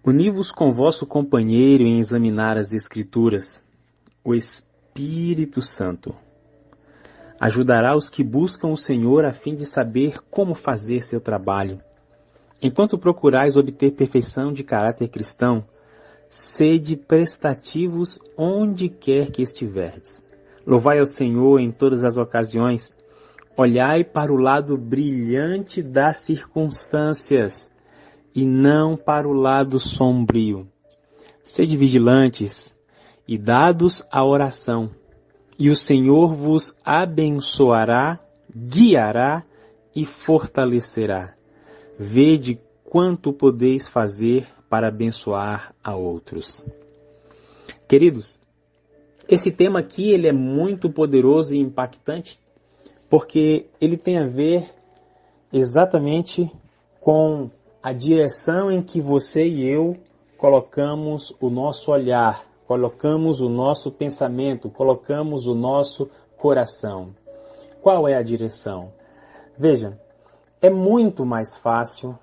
Uni-vos com vosso companheiro em examinar as Escrituras, o Espírito Santo. Ajudará os que buscam o Senhor a fim de saber como fazer seu trabalho. Enquanto procurais obter perfeição de caráter cristão, sede prestativos onde quer que estiverdes. Louvai ao Senhor em todas as ocasiões. Olhai para o lado brilhante das circunstâncias e não para o lado sombrio. Sede vigilantes e dados à oração, e o Senhor vos abençoará, guiará e fortalecerá. Vede quanto podeis fazer para abençoar a outros. Queridos, esse tema aqui ele é muito poderoso e impactante, porque ele tem a ver exatamente com a direção em que você e eu colocamos o nosso olhar, colocamos o nosso pensamento, colocamos o nosso coração. Qual é a direção? Veja, é muito mais fácil,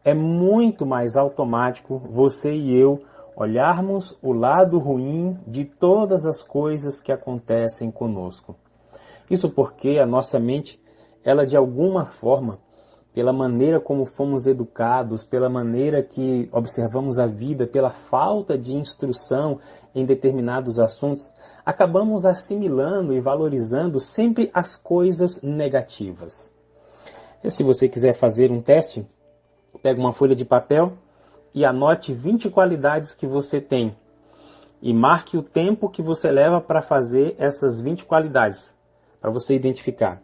é muito mais automático você e eu olharmos o lado ruim de todas as coisas que acontecem conosco. Isso porque a nossa mente, ela de alguma forma, pela maneira como fomos educados, pela maneira que observamos a vida, pela falta de instrução em determinados assuntos, acabamos assimilando e valorizando sempre as coisas negativas. E se você quiser fazer um teste, pega uma folha de papel e anote 20 qualidades que você tem. E marque o tempo que você leva para fazer essas 20 qualidades, para você identificar.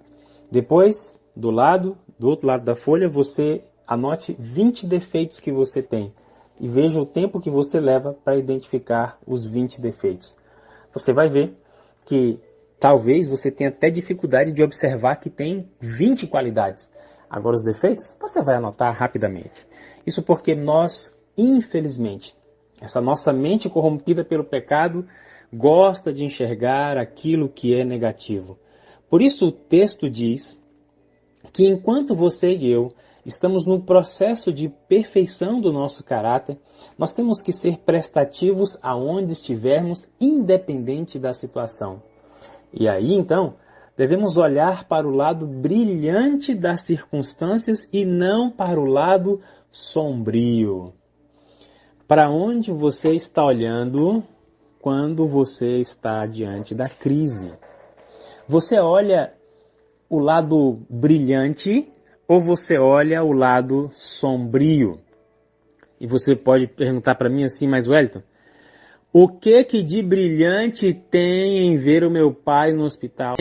Depois, do outro lado da folha, você anote 20 defeitos que você tem e veja o tempo que você leva para identificar os 20 defeitos. Você vai ver que talvez você tenha até dificuldade de observar que tem 20 qualidades. Agora os defeitos, você vai anotar rapidamente. Isso porque nós, infelizmente, essa nossa mente corrompida pelo pecado, gosta de enxergar aquilo que é negativo. Por isso o texto diz que enquanto você e eu estamos no processo de perfeição do nosso caráter, nós temos que ser prestativos aonde estivermos, independente da situação. E aí, então, devemos olhar para o lado brilhante das circunstâncias e não para o lado sombrio. Para onde você está olhando quando você está diante da crise? Você olha o lado brilhante ou você olha o lado sombrio? E você pode perguntar para mim assim, mas Wellington, o que de brilhante tem em ver o meu pai no hospital?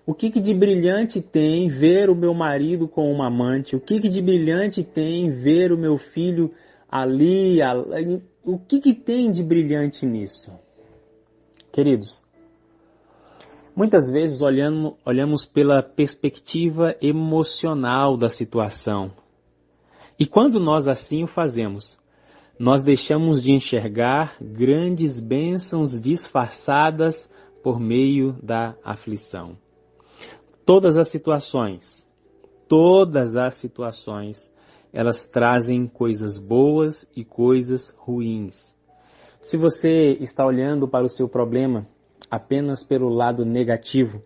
O que de brilhante tem ver o meu marido com uma amante? O que de brilhante tem ver o meu filho ali? O que tem de brilhante nisso? Queridos, muitas vezes olhamos pela perspectiva emocional da situação. E quando nós assim o fazemos, nós deixamos de enxergar grandes bênçãos disfarçadas por meio da aflição. Todas as situações, elas trazem coisas boas e coisas ruins. Se você está olhando para o seu problema apenas pelo lado negativo,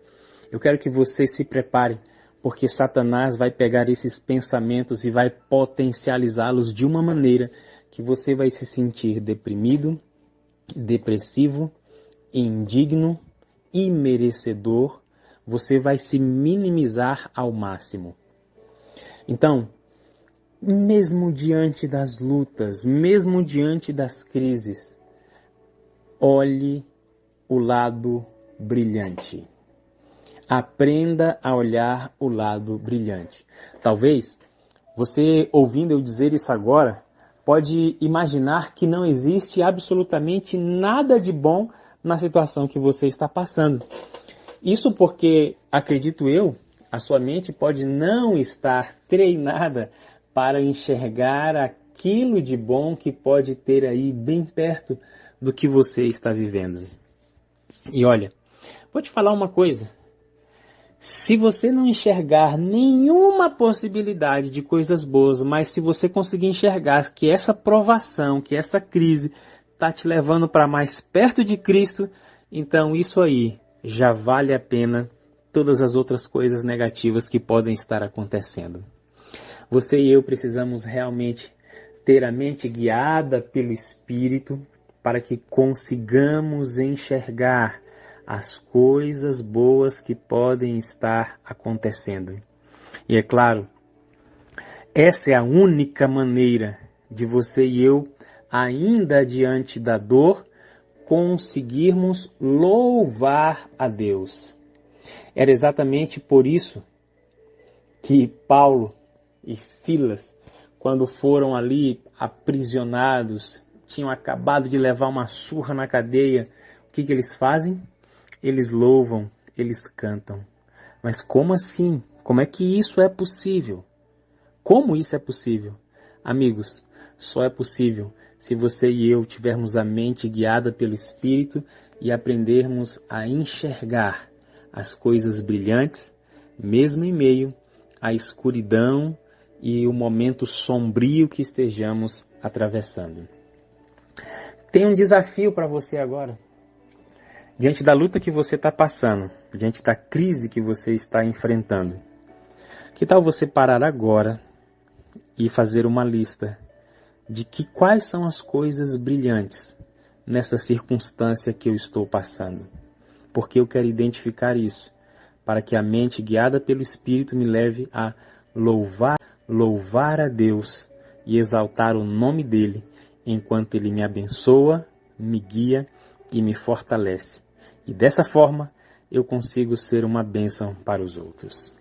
eu quero que você se prepare, porque Satanás vai pegar esses pensamentos e vai potencializá-los de uma maneira que você vai se sentir deprimido, depressivo, indigno, imerecedor, você vai se minimizar ao máximo. Então, mesmo diante das lutas, mesmo diante das crises, olhe o lado brilhante. Aprenda a olhar o lado brilhante. Talvez, você ouvindo eu dizer isso agora, pode imaginar que não existe absolutamente nada de bom na situação que você está passando. Isso porque, acredito eu, a sua mente pode não estar treinada para enxergar aquilo de bom que pode ter aí bem perto do que você está vivendo. E olha, vou te falar uma coisa. Se você não enxergar nenhuma possibilidade de coisas boas, mas se você conseguir enxergar que essa provação, que essa crise está te levando para mais perto de Cristo, então isso aí já vale a pena todas as outras coisas negativas que podem estar acontecendo. Você e eu precisamos realmente ter a mente guiada pelo Espírito para que consigamos enxergar as coisas boas que podem estar acontecendo. E é claro, essa é a única maneira de você e eu, ainda diante da dor, conseguirmos louvar a Deus. Era exatamente por isso que Paulo e Silas, quando foram ali aprisionados, tinham acabado de levar uma surra na cadeia, o que eles fazem? Eles louvam, eles cantam. Mas como assim? Como é que isso é possível? Como isso é possível? Amigos, só é possível se você e eu tivermos a mente guiada pelo Espírito e aprendermos a enxergar as coisas brilhantes, mesmo em meio à escuridão e o momento sombrio que estejamos atravessando. Tem um desafio para você agora. Diante da luta que você está passando, diante da crise que você está enfrentando, que tal você parar agora e fazer uma lista de quais são as coisas brilhantes nessa circunstância que eu estou passando? Porque eu quero identificar isso, para que a mente guiada pelo Espírito me leve a louvar a Deus e exaltar o nome dEle, enquanto Ele me abençoa, me guia e me fortalece. E dessa forma, eu consigo ser uma bênção para os outros.